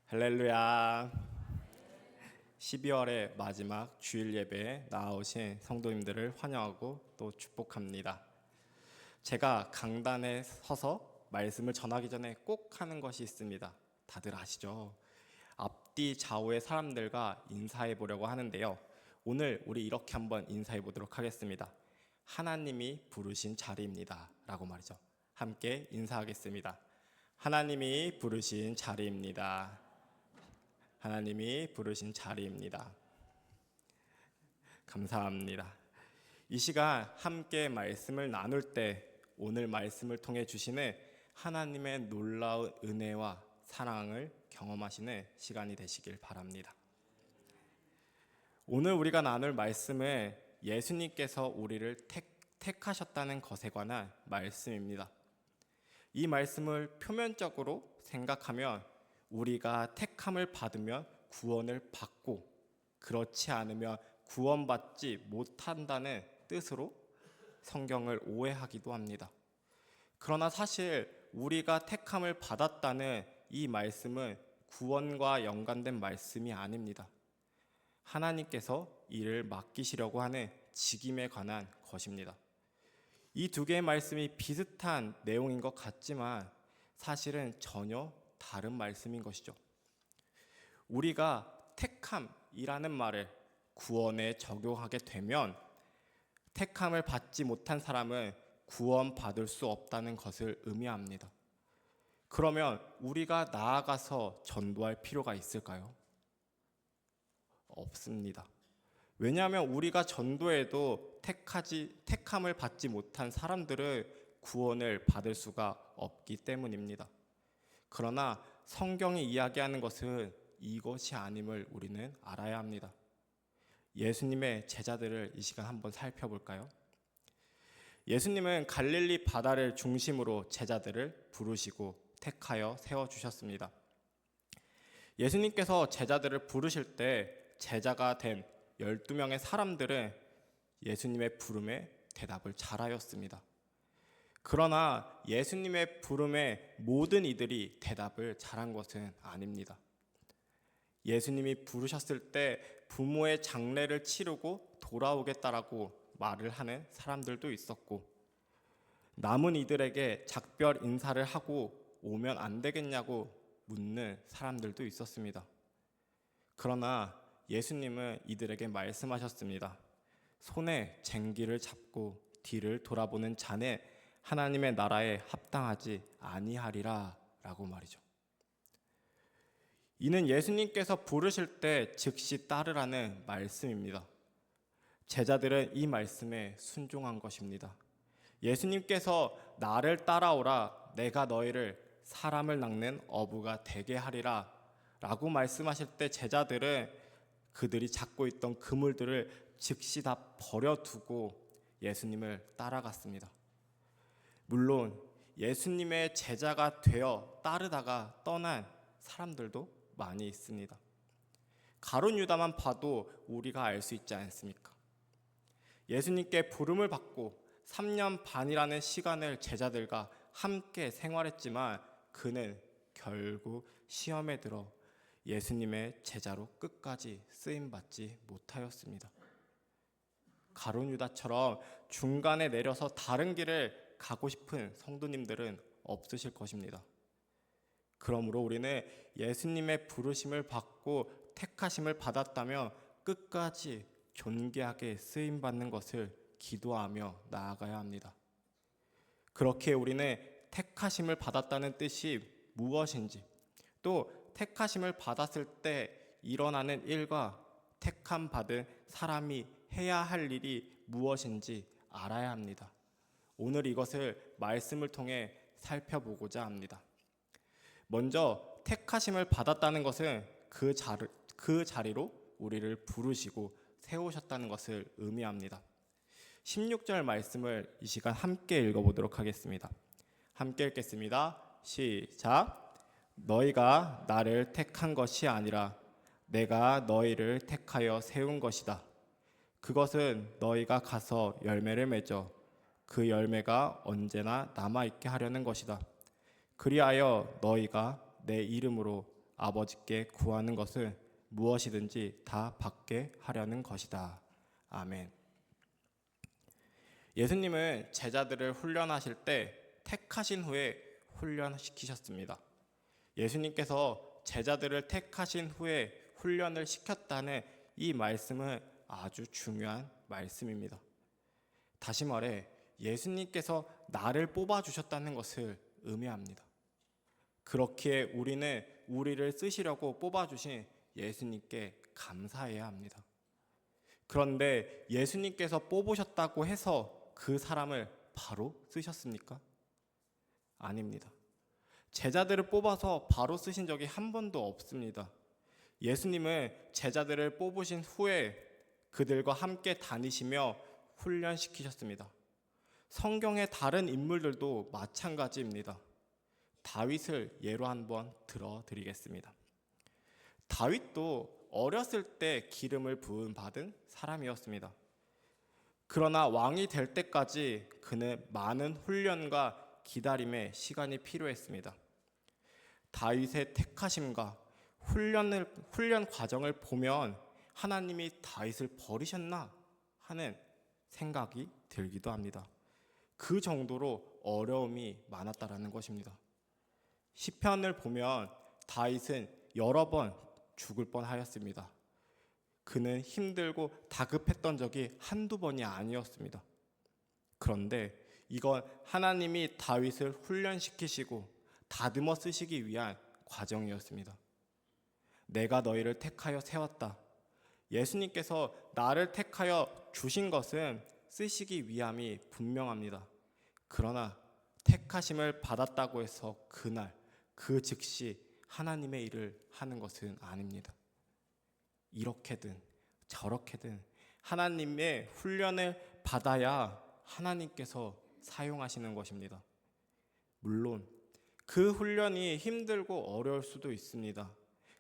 할렐루야. 12월의 마지막 주일 예배에 나오신 성도님들을 환영하고 또 축복합니다. 제가 강단에 서서 말씀을 전하기 전에 꼭 하는 것이 있습니다. 다들 아시죠? 앞뒤 좌우의 사람들과 인사해 보려고 하는데요. 오늘 우리 이렇게 한번 인사해 보도록 하겠습니다. 하나님이 부르신 자리입니다 라고 말이죠. 함께 인사하겠습니다. 하나님이 부르신 자리입니다. 하나님이 부르신 자리입니다. 감사합니다. 이 시간 함께 말씀을 나눌 때 오늘 말씀을 통해 주시는 하나님의 놀라운 은혜와 사랑을 경험하시는 시간이 되시길 바랍니다. 오늘 우리가 나눌 말씀은 예수님께서 우리를 택하셨다는 것에 관한 말씀입니다. 이 말씀을 표면적으로 생각하면 우리가 택함을 받으면 구원을 받고 그렇지 않으면 구원받지 못한다는 뜻으로 성경을 오해하기도 합니다. 그러나 사실 우리가 택함을 받았다는 이 말씀은 구원과 연관된 말씀이 아닙니다. 하나님께서 이를 맡기시려고 하는 직임에 관한 것입니다. 이 두 개의 말씀이 비슷한 내용인 것 같지만 사실은 전혀 다른 말씀인 것이죠. 우리가 택함이라는 말을 구원에 적용하게 되면 택함을 받지 못한 사람은 구원받을 수 없다는 것을 의미합니다. 그러면 우리가 나아가서 전도할 필요가 있을까요? 없습니다. 왜냐하면 우리가 전도해도 택함을 받지 못한 사람들은 구원을 받을 수가 없기 때문입니다. 그러나 성경이 이야기하는 것은 이것이 아님을 우리는 알아야 합니다. 예수님의 제자들을 이 시간 한번 살펴볼까요? 예수님은 갈릴리 바다를 중심으로 제자들을 부르시고 택하여 세워주셨습니다. 예수님께서 제자들을 부르실 때 제자가 된 12명의 사람들은 예수님의 부름에 대답을 잘하였습니다. 그러나 예수님의 부름에 모든 이들이 대답을 잘한 것은 아닙니다. 예수님이 부르셨을 때 부모의 장례를 치르고 돌아오겠다라고 말을 하는 사람들도 있었고, 남은 이들에게 작별 인사를 하고 오면 안 되겠냐고 묻는 사람들도 있었습니다. 그러나 예수님은 이들에게 말씀하셨습니다. 손에 쟁기를 잡고 뒤를 돌아보는 자는 하나님의 나라에 합당하지 아니하리라 라고 말이죠. 이는 예수님께서 부르실 때 즉시 따르라는 말씀입니다. 제자들은 이 말씀에 순종한 것입니다. 예수님께서 나를 따라오라, 내가 너희를 사람을 낚는 어부가 되게 하리라 라고 말씀하실 때 제자들은 그들이 잡고 있던 그물들을 즉시 다 버려두고 예수님을 따라갔습니다. 물론 예수님의 제자가 되어 따르다가 떠난 사람들도 많이 있습니다. 가룟 유다만 봐도 우리가 알 수 있지 않습니까? 예수님께 부름을 받고 3년 반이라는 시간을 제자들과 함께 생활했지만 그는 결국 시험에 들어 예수님의 제자로 끝까지 쓰임받지 못하였습니다. 가룟 유다처럼 중간에 내려서 다른 길을 가고 싶은 성도님들은 없으실 것입니다. 그러므로 우리는 예수님의 부르심을 받고 택하심을 받았다면 끝까지 존귀하게 쓰임받는 것을 기도하며 나아가야 합니다. 그렇게 우리는 택하심을 받았다는 뜻이 무엇인지, 또 택하심을 받았을 때 일어나는 일과 택함 받은 사람이 해야 할 일이 무엇인지 알아야 합니다. 오늘 이것을 말씀을 통해 살펴보고자 합니다. 먼저 택하심을 받았다는 것은 그 자리로 우리를 부르시고 세우셨다는 것을 의미합니다. 16절 말씀을 이 시간 함께 읽어보도록 하겠습니다. 함께 읽겠습니다. 시작. 너희가 나를 택한 것이 아니라 내가 너희를 택하여 세운 것이다. 그것은 너희가 가서 열매를 맺어 그 열매가 언제나 남아있게 하려는 것이다. 그리하여 너희가 내 이름으로 아버지께 구하는 것을 무엇이든지 다 받게 하려는 것이다. 아멘. 예수님은 제자들을 훈련하실 때 택하신 후에 훈련시키셨습니다. 예수님께서 제자들을 택하신 후에 훈련을 시켰다는 이 말씀은 아주 중요한 말씀입니다. 다시 말해 예수님께서 나를 뽑아주셨다는 것을 의미합니다. 그렇기에 우리는 우리를 쓰시려고 뽑아주신 예수님께 감사해야 합니다. 그런데 예수님께서 뽑으셨다고 해서 그 사람을 바로 쓰셨습니까? 아닙니다. 제자들을 뽑아서 바로 쓰신 적이 한 번도 없습니다. 예수님은 제자들을 뽑으신 후에 그들과 함께 다니시며 훈련시키셨습니다. 성경의 다른 인물들도 마찬가지입니다. 다윗을 예로 한번 들어드리겠습니다. 다윗도 어렸을 때 기름을 부음 받은 사람이었습니다. 그러나 왕이 될 때까지 그는 많은 훈련과 기다림의 시간이 필요했습니다. 다윗의 택하심과 훈련 과정을 보면 하나님이 다윗을 버리셨나 하는 생각이 들기도 합니다. 그 정도로 어려움이 많았다라는 것입니다. 시편을 보면 다윗은 여러 번 죽을 뻔하였습니다. 그는 힘들고 다급했던 적이 한두 번이 아니었습니다. 그런데 이건 하나님이 다윗을 훈련시키시고 다듬어 쓰시기 위한 과정이었습니다. 내가 너희를 택하여 세웠다. 예수님께서 나를 택하여 주신 것은 쓰시기 위함이 분명합니다. 그러나 택하심을 받았다고 해서 그날 그 즉시 하나님의 일을 하는 것은 아닙니다. 이렇게든 저렇게든 하나님의 훈련을 받아야 하나님께서 사용하시는 것입니다. 물론 그 훈련이 힘들고 어려울 수도 있습니다.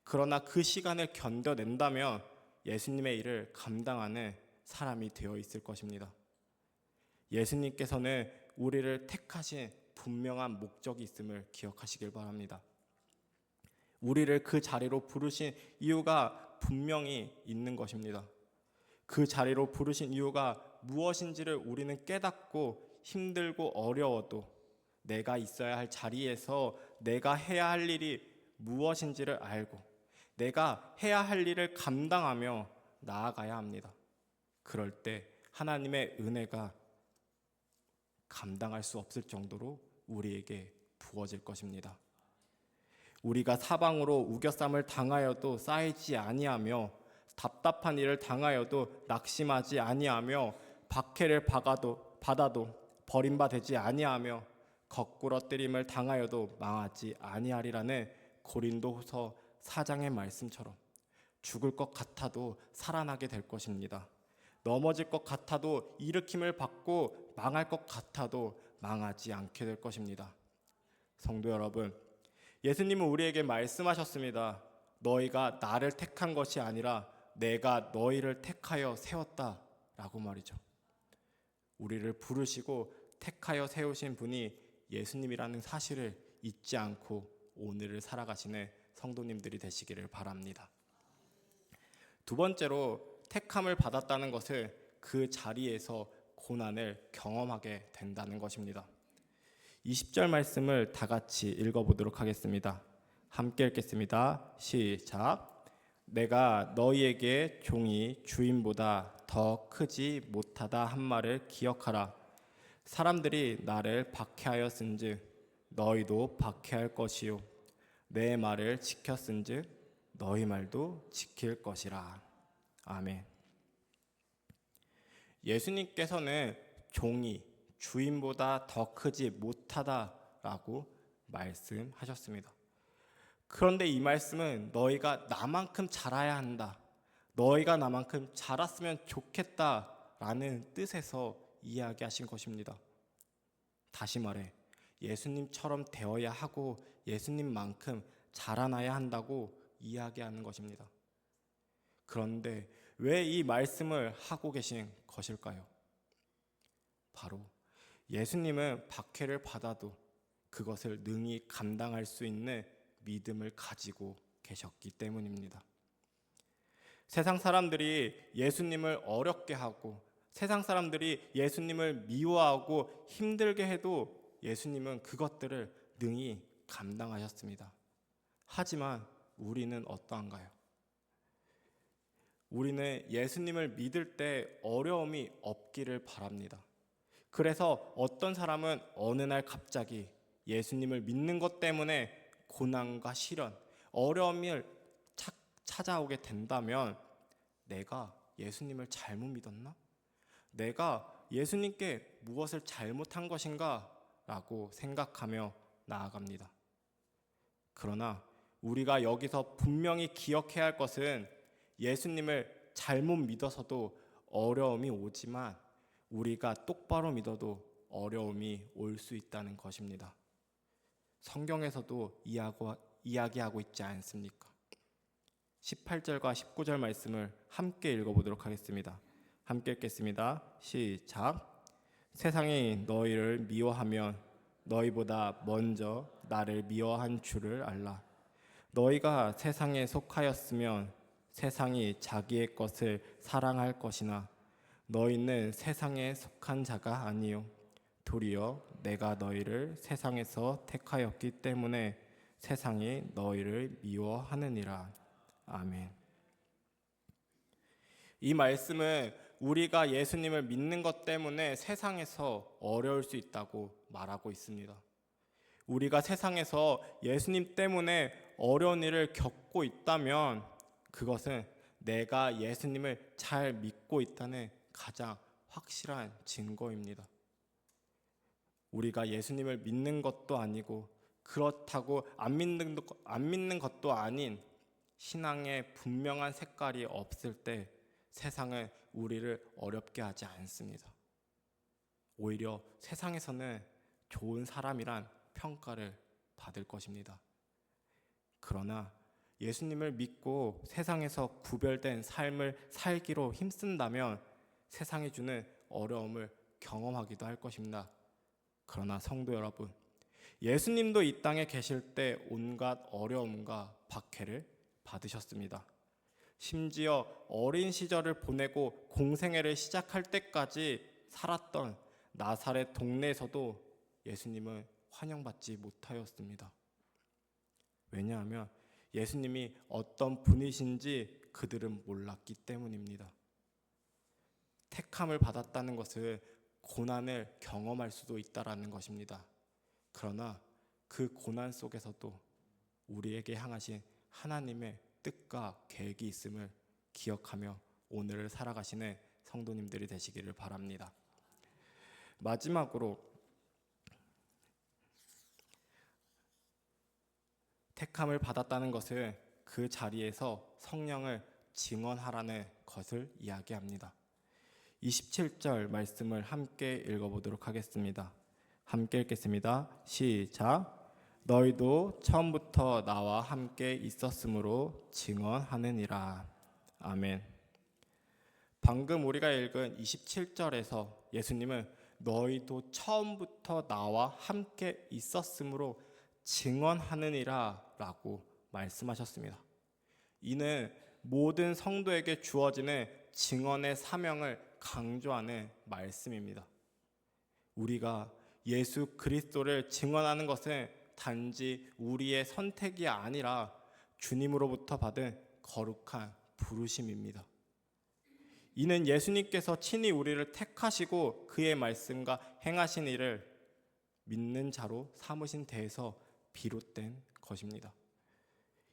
그러나 그 시간을 견뎌낸다면 예수님의 일을 감당하는 사람이 되어 있을 것입니다. 예수님께서는 우리를 택하신 분명한 목적이 있음을 기억하시길 바랍니다. 우리를 그 자리로 부르신 이유가 분명히 있는 것입니다. 그 자리로 부르신 이유가 무엇인지를 우리는 깨닫고 힘들고 어려워도 내가 있어야 할 자리에서 내가 해야 할 일이 무엇인지를 알고 내가 해야 할 일을 감당하며 나아가야 합니다. 그럴 때 하나님의 은혜가 감당할 수 없을 정도로 우리에게 부어질 것입니다. 우리가 사방으로 우겨쌈을 당하여도 쌓이지 아니하며 답답한 일을 당하여도 낙심하지 아니하며 박해를 받아도 버림받지 아니하며 거꾸러뜨림을 당하여도 망하지 아니하리라는 고린도후서 4장의 말씀처럼 죽을 것 같아도 살아나게 될 것입니다. 넘어질 것 같아도 일으킴을 받고 망할 것 같아도 망하지 않게 될 것입니다. 성도 여러분, 예수님은 우리에게 말씀하셨습니다. 너희가 나를 택한 것이 아니라 내가 너희를 택하여 세웠다라고 말이죠. 우리를 부르시고 택하여 세우신 분이 예수님이라는 사실을 잊지 않고 오늘을 살아가시는 성도님들이 되시기를 바랍니다. 두 번째로 택함을 받았다는 것을 그 자리에서 고난을 경험하게 된다는 것입니다. 20절 말씀을 다 같이 읽어보도록 하겠습니다. 함께 읽겠습니다. 시작. 내가 너희에게 종이 주인보다 더 크지 못하다 한 말을 기억하라. 사람들이 나를 박해하였은즉 너희도 박해할 것이요 내 말을 지켰은즉 너희 말도 지킬 것이라. 아멘. 예수님께서는 종이 주인보다 더 크지 못하다라고 말씀하셨습니다. 그런데 이 말씀은 너희가 나만큼 잘해야 한다, 너희가 나만큼 잘했으면 좋겠다라는 뜻에서 이야기하신 것입니다. 다시 말해 예수님처럼 되어야 하고 예수님만큼 자라나야 한다고 이야기하는 것입니다. 그런데 왜 이 말씀을 하고 계신 것일까요? 바로 예수님은 박해를 받아도 그것을 능히 감당할 수 있는 믿음을 가지고 계셨기 때문입니다. 세상 사람들이 예수님을 어렵게 하고 세상 사람들이 예수님을 미워하고 힘들게 해도 예수님은 그것들을 능히 감당하셨습니다. 하지만 우리는 어떠한가요? 우리는 예수님을 믿을 때 어려움이 없기를 바랍니다. 그래서 어떤 사람은 어느 날 갑자기 예수님을 믿는 것 때문에 고난과 시련, 어려움을 찾아오게 된다면 내가 예수님을 잘못 믿었나? 내가 예수님께 무엇을 잘못한 것인가? 라고 생각하며 나아갑니다. 그러나 우리가 여기서 분명히 기억해야 할 것은 예수님을 잘못 믿어서도 어려움이 오지만 우리가 똑바로 믿어도 어려움이 올 수 있다는 것입니다. 성경에서도 이야기하고 있지 않습니까? 18절과 19절 말씀을 함께 읽어보도록 하겠습니다. 함께 읽겠습니다. 시작. 세상이 너희를 미워하면 너희보다 먼저 나를 미워한 줄을 알라. 너희가 세상에 속하였으면 세상이 자기의 것을 사랑할 것이나 너희는 세상에 속한 자가 아니요 도리어 내가 너희를 세상에서 택하였기 때문에 세상이 너희를 미워하느니라. 아멘. 이 말씀은 우리가 예수님을 믿는 것 때문에 세상에서 어려울 수 있다고 말하고 있습니다. 우리가 세상에서 예수님 때문에 어려운 일을 겪고 있다면 그것은 내가 예수님을 잘 믿고 있다는 가장 확실한 증거입니다. 우리가 예수님을 믿는 것도 아니고 그렇다고 안 믿는 것도 아닌 신앙의 분명한 색깔이 없을 때 세상은 우리를 어렵게 하지 않습니다. 오히려 세상에서는 좋은 사람이란 평가를 받을 것입니다. 그러나 예수님을 믿고 세상에서 구별된 삶을 살기로 힘쓴다면 세상이 주는 어려움을 경험하기도 할 것입니다. 그러나 성도 여러분, 예수님도 이 땅에 계실 때 온갖 어려움과 박해를 받으셨습니다. 심지어 어린 시절을 보내고 공생애를 시작할 때까지 살았던 나사렛 동네에서도 예수님은 환영받지 못하였습니다. 왜냐하면 예수님이 어떤 분이신지 그들은 몰랐기 때문입니다. 택함을 받았다는 것은 고난을 경험할 수도 있다라는 것입니다. 그러나 그 고난 속에서도 우리에게 향하신 하나님의 뜻과 계획이 있음을 기억하며 오늘을 살아가시는 성도님들이 되시기를 바랍니다. 마지막으로 택함을 받았다는 것은 그 자리에서 성령을 증언하라는 것을 이야기합니다. 27절 말씀을 함께 읽어보도록 하겠습니다. 함께 읽겠습니다. 시작. 너희도 처음부터 나와 함께 있었으므로 증언하느니라. 아멘. 방금 우리가 읽은 27절에서 예수님은 너희도 처음부터 나와 함께 있었으므로 증언하느니라 라고 말씀하셨습니다. 이는 모든 성도에게 주어지는 증언의 사명을 강조하는 말씀입니다. 우리가 예수 그리스도를 증언하는 것은 단지 우리의 선택이 아니라 주님으로부터 받은 거룩한 부르심입니다. 이는 예수님께서 친히 우리를 택하시고 그의 말씀과 행하신 일을 믿는 자로 삼으신 데에서 비롯된 것입니다.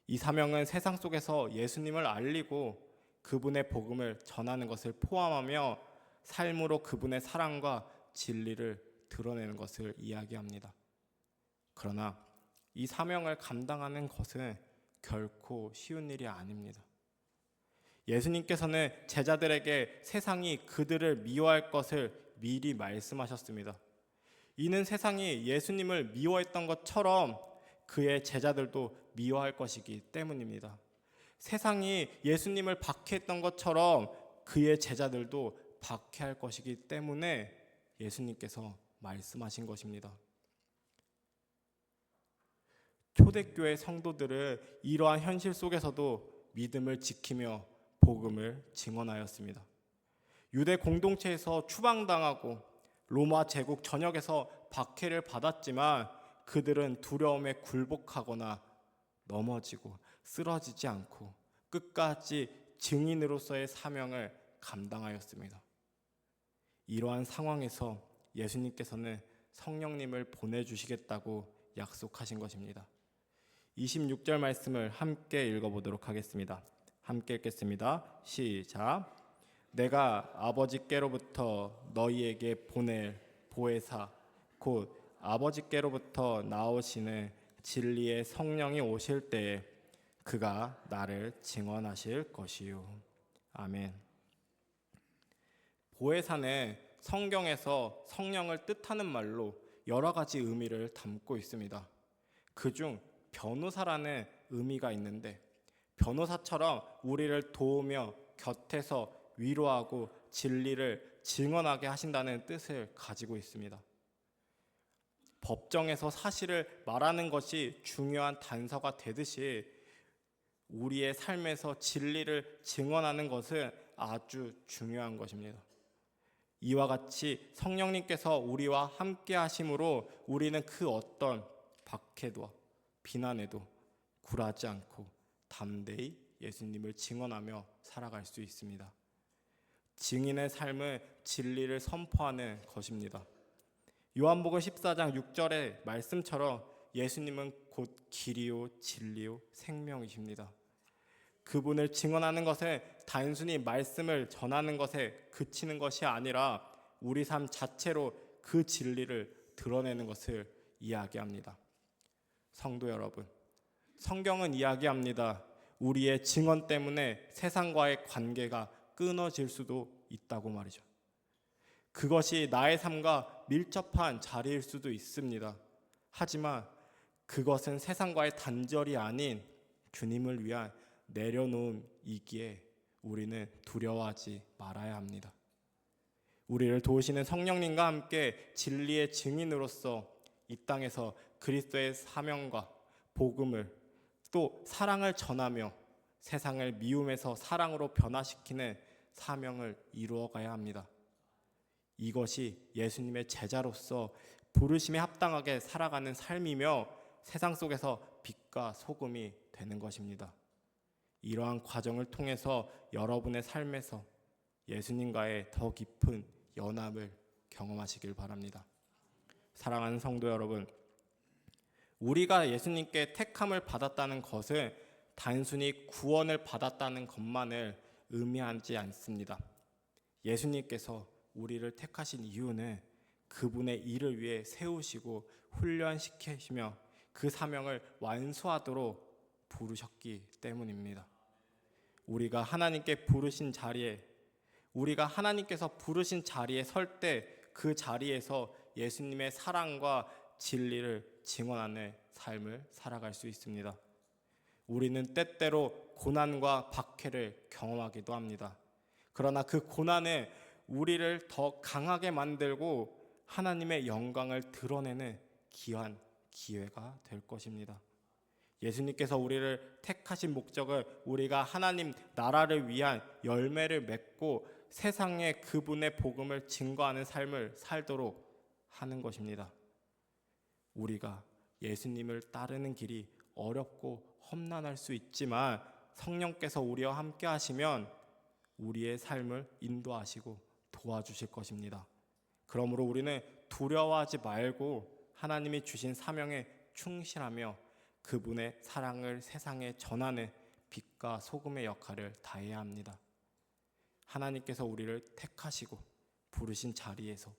이 사명은 세상 속에서 예수님을 알리고 그분의 복음을 전하는 것을 포함하며 삶으로 그분의 사랑과 진리를 드러내는 것을 이야기합니다. 그러나 이 사명을 감당하는 것은 결코 쉬운 일이 아닙니다. 예수님께서는 제자들에게 세상이 그들을 미워할 것을 미리 말씀하셨습니다. 이는 세상이 예수님을 미워했던 것처럼 그의 제자들도 미워할 것이기 때문입니다. 세상이 예수님을 박해했던 것처럼 그의 제자들도 박해할 것이기 때문에 예수님께서 말씀하신 것입니다. 초대교회 성도들은 이러한 현실 속에서도 믿음을 지키며 복음을 증언하였습니다. 유대 공동체에서 추방당하고 로마 제국 전역에서 박해를 받았지만 그들은 두려움에 굴복하거나 넘어지고 쓰러지지 않고 끝까지 증인으로서의 사명을 감당하였습니다. 이러한 상황에서 예수님께서는 성령님을 보내주시겠다고 약속하신 것입니다. 26절 말씀을 함께 읽어보도록 하겠습니다. 함께 읽겠습니다. 시작. 내가 아버지께로부터 너희에게 보낼 보혜사 곧 아버지께로부터 나오시는 진리의 성령이 오실 때에 그가 나를 증언하실 것이요. 아멘. 보혜사는 성경에서 성령을 뜻하는 말로 여러 가지 의미를 담고 있습니다. 그중 변호사라는 의미가 있는데 변호사처럼 우리를 도우며 곁에서 위로하고 진리를 증언하게 하신다는 뜻을 가지고 있습니다. 법정에서 사실을 말하는 것이 중요한 단서가 되듯이 우리의 삶에서 진리를 증언하는 것은 아주 중요한 것입니다. 이와 같이 성령님께서 우리와 함께 하심으로 우리는 그 어떤 박해도 비난에도 굴하지 않고 담대히 예수님을 증언하며 살아갈 수 있습니다. 증인의 삶은 진리를 선포하는 것입니다. 요한복음 14장 6절의 말씀처럼 예수님은 곧 길이요 진리요 생명이십니다. 그분을 증언하는 것은 단순히 말씀을 전하는 것에 그치는 것이 아니라 우리 삶 자체로 그 진리를 드러내는 것을 이야기합니다. 성도 여러분, 성경은 이야기합니다. 우리의 증언 때문에 세상과의 관계가 끊어질 수도 있다고 말이죠. 그것이 나의 삶과 밀접한 자리일 수도 있습니다. 하지만 그것은 세상과의 단절이 아닌 주님을 위한 내려놓음이기에 우리는 두려워하지 말아야 합니다. 우리를 도우시는 성령님과 함께 진리의 증인으로서 이 땅에서 그리스도의 사명과 복음을 또 사랑을 전하며 세상을 미움에서 사랑으로 변화시키는 사명을 이루어가야 합니다. 이것이 예수님의 제자로서 부르심에 합당하게 살아가는 삶이며 세상 속에서 빛과 소금이 되는 것입니다. 이러한 과정을 통해서 여러분의 삶에서 예수님과의 더 깊은 연합을 경험하시길 바랍니다. 사랑하는 성도 여러분, 우리가 예수님께 택함을 받았다는 것은 단순히 구원을 받았다는 것만을 의미하지 않습니다. 예수님께서 우리를 택하신 이유는 그분의 일을 위해 세우시고 훈련시키시며 그 사명을 완수하도록 부르셨기 때문입니다. 우리가 하나님께 부르신 자리에, 우리가 하나님께서 부르신 자리에 설 때 그 자리에서 예수님의 사랑과 진리를 증언하는 삶을 살아갈 수 있습니다. 우리는 때때로 고난과 박해를 경험하기도 합니다. 그러나 그 고난은 우리를 더 강하게 만들고 하나님의 영광을 드러내는 귀한 기회가 될 것입니다. 예수님께서 우리를 택하신 목적은 우리가 하나님 나라를 위한 열매를 맺고 세상에 그분의 복음을 증거하는 삶을 살도록 하는 것입니다. 우리가 예수님을 따르는 길이 어렵고 험난할 수 있지만 성령께서 우리와 함께 하시면 우리의 삶을 인도하시고 도와주실 것입니다. 그러므로 우리는 두려워하지 말고 하나님이 주신 사명에 충실하며 그분의 사랑을 세상에 전하는 빛과 소금의 역할을 다해야 합니다. 하나님께서 우리를 택하시고 부르신 자리에서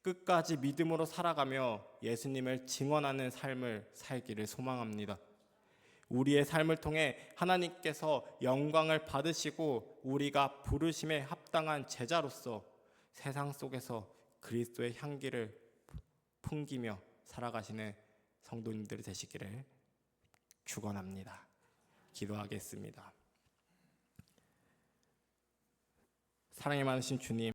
끝까지 믿음으로 살아가며 예수님을 증언하는 삶을 살기를 소망합니다. 우리의 삶을 통해 하나님께서 영광을 받으시고 우리가 부르심에 합당한 제자로서 세상 속에서 그리스도의 향기를 풍기며 살아가시는 성도님들이 되시기를 축원합니다. 기도하겠습니다. 사랑이 많으신 주님,